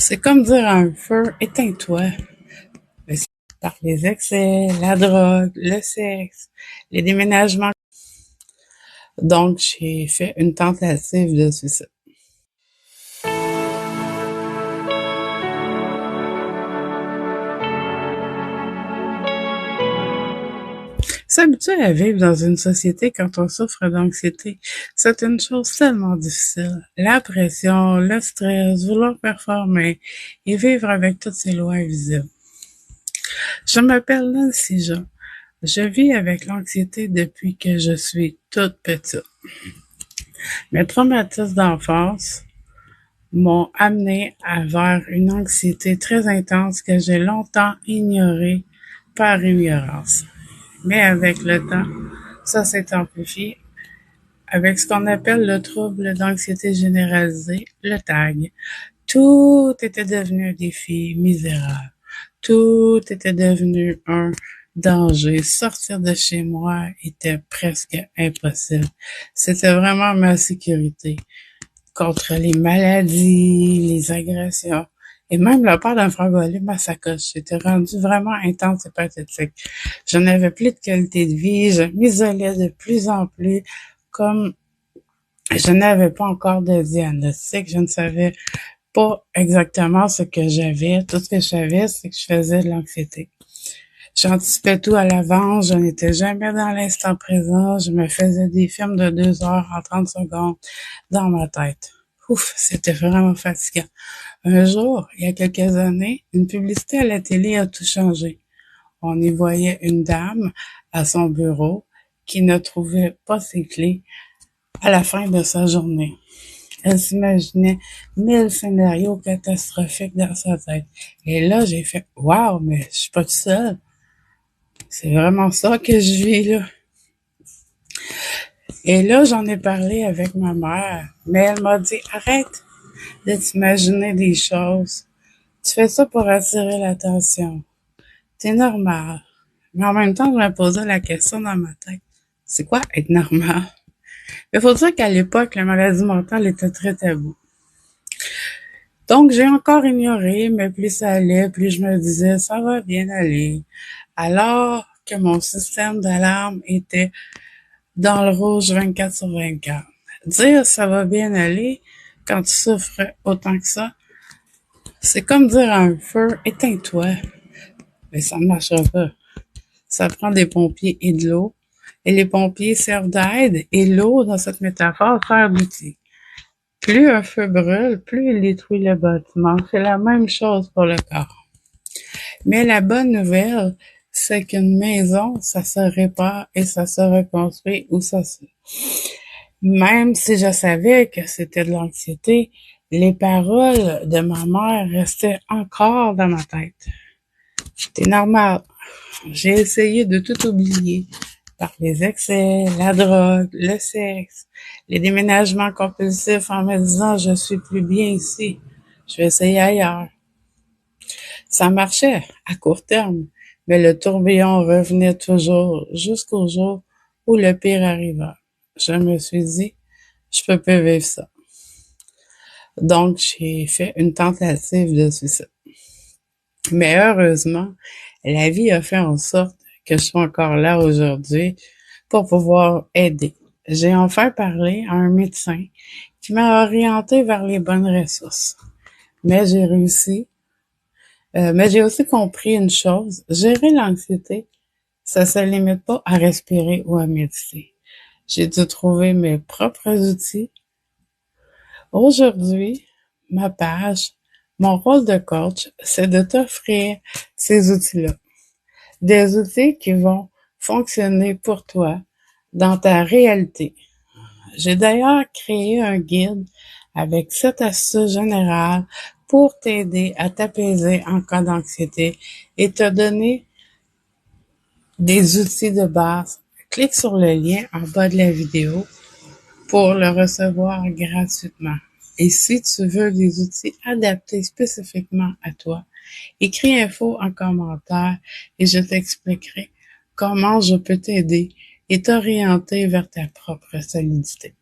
C'est comme dire à un feu, éteins-toi. Mais c'est par les excès, la drogue, le sexe, les déménagements. Donc, j'ai fait une tentative de suicide. S'habituer à vivre dans une société quand on souffre d'anxiété, c'est une chose tellement difficile. La pression, le stress, vouloir performer et vivre avec toutes ces lois invisibles. Je m'appelle Nancy Jean. Je vis avec l'anxiété depuis que je suis toute petite. Mes traumatismes d'enfance m'ont amené vers une anxiété très intense que j'ai longtemps ignorée par ignorance. Mais avec le temps, ça s'est amplifié avec ce qu'on appelle le trouble d'anxiété généralisée, le TAG. Tout était devenu un défi misérable. Tout était devenu un danger. Sortir de chez moi était presque impossible. C'était vraiment ma sécurité contre les maladies, les agressions et même la peur d'un faire voler ma sacoche. J'étais rendue vraiment intense et pathétique. Je n'avais plus de qualité de vie, je m'isolais de plus en plus, comme je n'avais pas encore de diagnostic, je ne savais pas exactement ce que j'avais. Tout ce que je savais, c'est que je faisais de l'anxiété. J'anticipais tout à l'avance, je n'étais jamais dans l'instant présent, je me faisais des films de 2 heures en 30 secondes dans ma tête. Ouf, c'était vraiment fatigant. Un jour, il y a quelques années, une publicité à la télé a tout changé. On y voyait une dame à son bureau qui ne trouvait pas ses clés à la fin de sa journée. Elle s'imaginait 1000 scénarios catastrophiques dans sa tête. Et là, j'ai fait « Wow, mais je suis pas toute seule. C'est vraiment ça que je vis là. » Et là, j'en ai parlé avec ma mère, mais elle m'a dit « Arrête de t'imaginer des choses. Tu fais ça pour attirer l'attention. C'est normal. » Mais en même temps, je me posais la question dans ma tête. C'est quoi être normal? Il faut dire qu'à l'époque, la maladie mentale était très tabou. Donc, j'ai encore ignoré, mais plus ça allait, plus je me disais, ça va bien aller. Alors que mon système d'alarme était dans le rouge 24 sur 24. Dire ça va bien aller quand tu souffres autant que ça, c'est comme dire à un feu, éteins-toi. Mais ça ne marchera pas. Ça prend des pompiers et de l'eau. Et les pompiers servent d'aide et l'eau, dans cette métaphore, sert d'outil. Plus un feu brûle, plus il détruit le bâtiment. C'est la même chose pour le corps. Mais la bonne nouvelle, c'est qu'une maison, ça se répare et ça se reconstruit ou ça se... Même si je savais que c'était de l'anxiété, les paroles de ma mère restaient encore dans ma tête. C'était normal. J'ai essayé de tout oublier par les excès, la drogue, le sexe, les déménagements compulsifs en me disant je suis plus bien ici, je vais essayer ailleurs. Ça marchait à court terme, mais le tourbillon revenait toujours jusqu'au jour où le pire arriva. Je me suis dit, je peux plus vivre ça. Donc, j'ai fait une tentative de suicide. Mais heureusement, la vie a fait en sorte que je sois encore là aujourd'hui pour pouvoir aider. J'ai enfin parlé à un médecin qui m'a orienté vers les bonnes ressources. Mais j'ai réussi. Mais j'ai aussi compris une chose, gérer l'anxiété, ça se limite pas à respirer ou à méditer. J'ai dû trouver mes propres outils. Aujourd'hui, ma page, mon rôle de coach, c'est de t'offrir ces outils-là. Des outils qui vont fonctionner pour toi dans ta réalité. J'ai d'ailleurs créé un guide avec 7 astuces générales pour t'aider à t'apaiser en cas d'anxiété et te donner des outils de base. Clique sur le lien en bas de la vidéo pour le recevoir gratuitement. Et si tu veux des outils adaptés spécifiquement à toi, écris info en commentaire et je t'expliquerai comment je peux t'aider et t'orienter vers ta propre solidité.